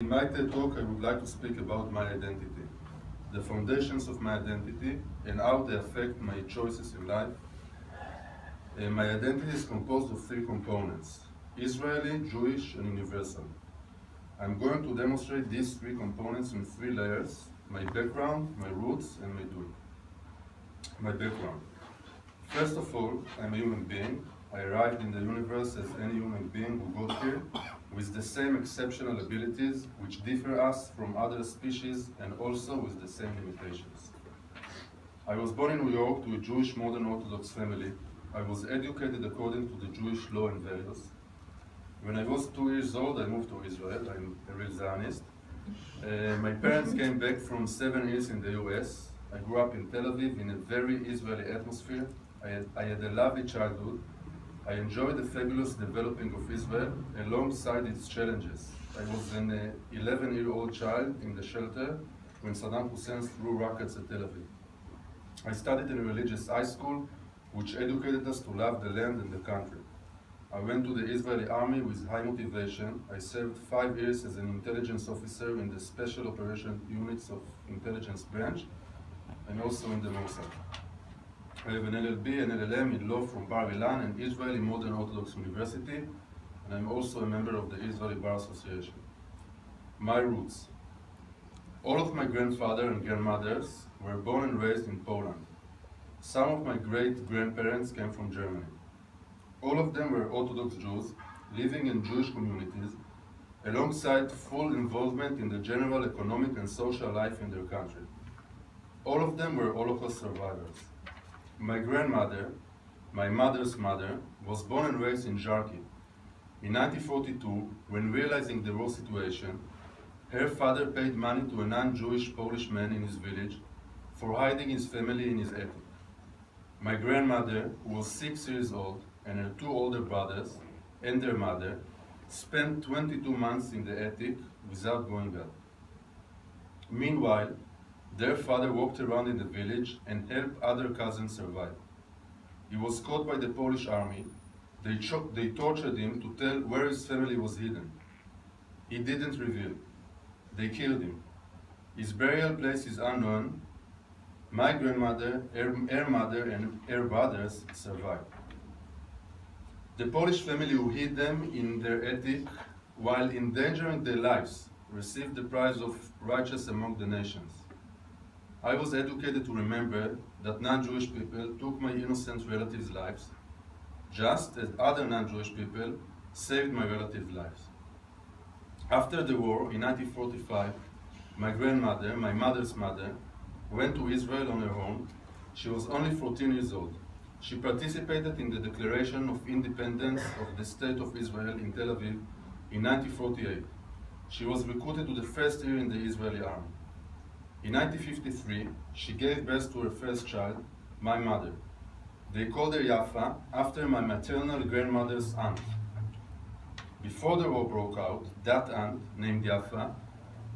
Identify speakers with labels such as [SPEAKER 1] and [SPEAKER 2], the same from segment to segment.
[SPEAKER 1] In my TED Talk, I would like to speak about my identity, the foundations of my identity, and how they affect my choices in life. My identity is composed of three components: Israeli, Jewish, and universal. I'm going to demonstrate these three components in three layers: my background, my roots, and my doing. My background. First of all, I'm a human being. I arrived in the universe as any human being who got here, with the same exceptional abilities which differ us from other species, and also with the same limitations. I was born in New York to a Jewish modern Orthodox family. I was educated according to the Jewish law and values. When I was 2 years old, I moved to Israel. I'm a real Zionist. My parents came back from 7 years in the US. I grew up in Tel Aviv in a very Israeli atmosphere. I had a lovely childhood. I enjoyed the fabulous developing of Israel alongside its challenges. I was an 11-year-old child in the shelter when Saddam Hussein threw rockets at Tel Aviv. I studied in a religious high school which educated us to love the land and the country. I went to the Israeli army with high motivation. I served 5 years as an intelligence officer in the Special Operation Units of Intelligence Branch and also in the Mossad. I have an LLB and LLM in law from Bar Ilan and Israeli Modern Orthodox University, and I'm also a member of the Israeli Bar Association. My roots. All of my grandfather and grandmothers were born and raised in Poland. Some of my great-grandparents came from Germany. All of them were Orthodox Jews, living in Jewish communities, alongside full involvement in the general economic and social life in their country. All of them were Holocaust survivors. My grandmother, my mother's mother, was born and raised in Jarki. In 1942, when realizing the war situation, her father paid money to a non-Jewish Polish man in his village for hiding his family in his attic. My grandmother, who was 6 years old, and her two older brothers and their mother spent 22 months in the attic without going out. Meanwhile, their father walked around in the village and helped other cousins survive. He was caught by the Polish army. They tortured him to tell where his family was hidden. He didn't reveal. They killed him. His burial place is unknown. My grandmother, her mother, and her brothers survived. The Polish family who hid them in their attic while endangering their lives received the prize of righteous among the nations. I was educated to remember that non-Jewish people took my innocent relatives' lives, just as other non-Jewish people saved my relatives' lives. After the war, in 1945, my grandmother, my mother's mother, went to Israel on her own. She was only 14 years old. She participated in the Declaration of Independence of the State of Israel in Tel Aviv in 1948. She was recruited to the first year in the Israeli army. In 1953, she gave birth to her first child, my mother. They called her Yafa after my maternal grandmother's aunt. Before the war broke out, that aunt, named Yafa,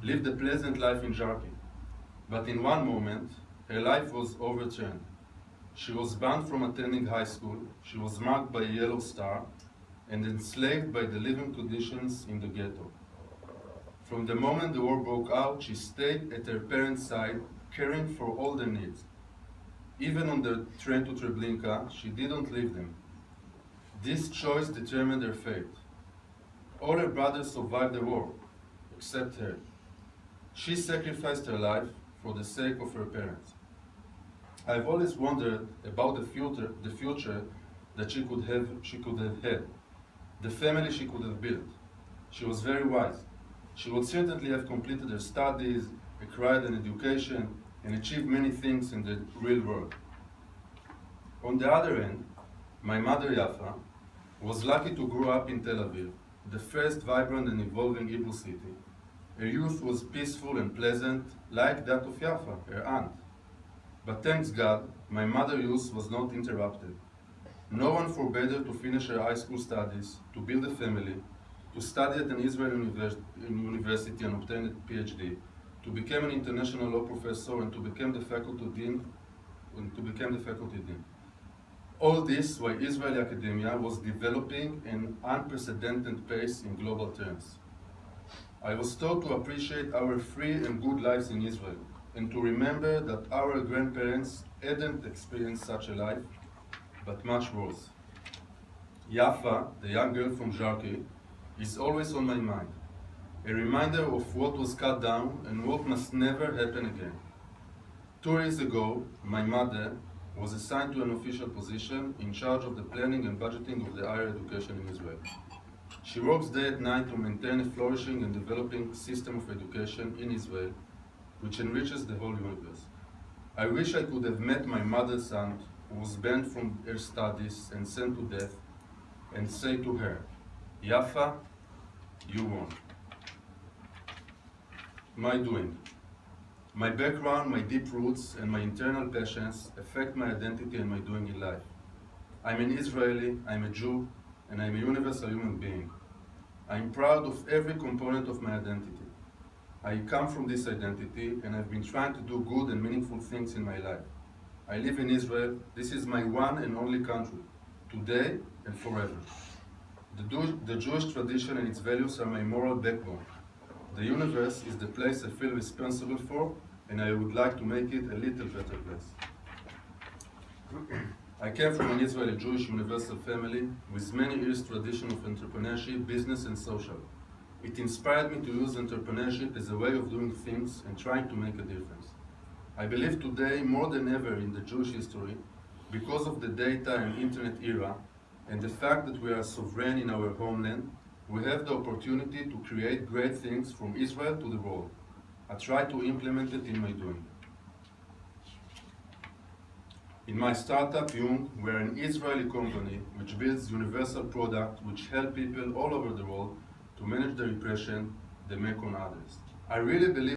[SPEAKER 1] lived a pleasant life in Jarki. But in one moment, her life was overturned. She was banned from attending high school, she was marked by a yellow star, and enslaved by the living conditions in the ghetto. From the moment the war broke out, she stayed at her parents' side, caring for all their needs. Even on the train to Treblinka, she didn't leave them. This choice determined her fate. All her brothers survived the war, except her. She sacrificed her life for the sake of her parents. I've always wondered about the future that she could have had, the family she could have built. She was very wise. She would certainly have completed her studies, acquired an education, and achieved many things in the real world. On the other hand, my mother Yafa was lucky to grow up in Tel Aviv, the first vibrant and evolving Hebrew city. Her youth was peaceful and pleasant, like that of Yafa, her aunt. But thanks God, my mother's youth was not interrupted. No one forbade her to finish her high school studies, to build a family, to study at an Israeli university and obtain a PhD, to become an international law professor and to become the faculty dean. All this while Israeli academia was developing an unprecedented pace in global terms. I was taught to appreciate our free and good lives in Israel, and to remember that our grandparents hadn't experienced such a life, but much worse. Yafa, the young girl from Jarki, is always on my mind, a reminder of what was cut down and what must never happen again. 2 years ago, my mother was assigned to an official position in charge of the planning and budgeting of the higher education in Israel. She works day and night to maintain a flourishing and developing system of education in Israel, which enriches the whole universe. I wish I could have met my mother's aunt, who was banned from her studies and sent to death, and say to her, Yafa, you won. My doing. My background, my deep roots, and my internal passions affect my identity and my doing in life. I'm an Israeli, I'm a Jew, and I'm a universal human being. I'm proud of every component of my identity. I come from this identity, and I've been trying to do good and meaningful things in my life. I live in Israel. This is my one and only country, today and forever. The Jewish tradition and its values are my moral backbone. The universe is the place I feel responsible for, and I would like to make it a little better place. I came from an Israeli Jewish universal family with many years tradition of entrepreneurship, business, and social. It inspired me to use entrepreneurship as a way of doing things and trying to make a difference. I believe today, more than ever in the Jewish history, because of the data and internet era, and the fact that we are sovereign in our homeland, we have the opportunity to create great things from Israel to the world. I try to implement it in my doing. In my startup, Jung, we're an Israeli company which builds universal products which help people all over the world to manage the repression they make on others. I really believe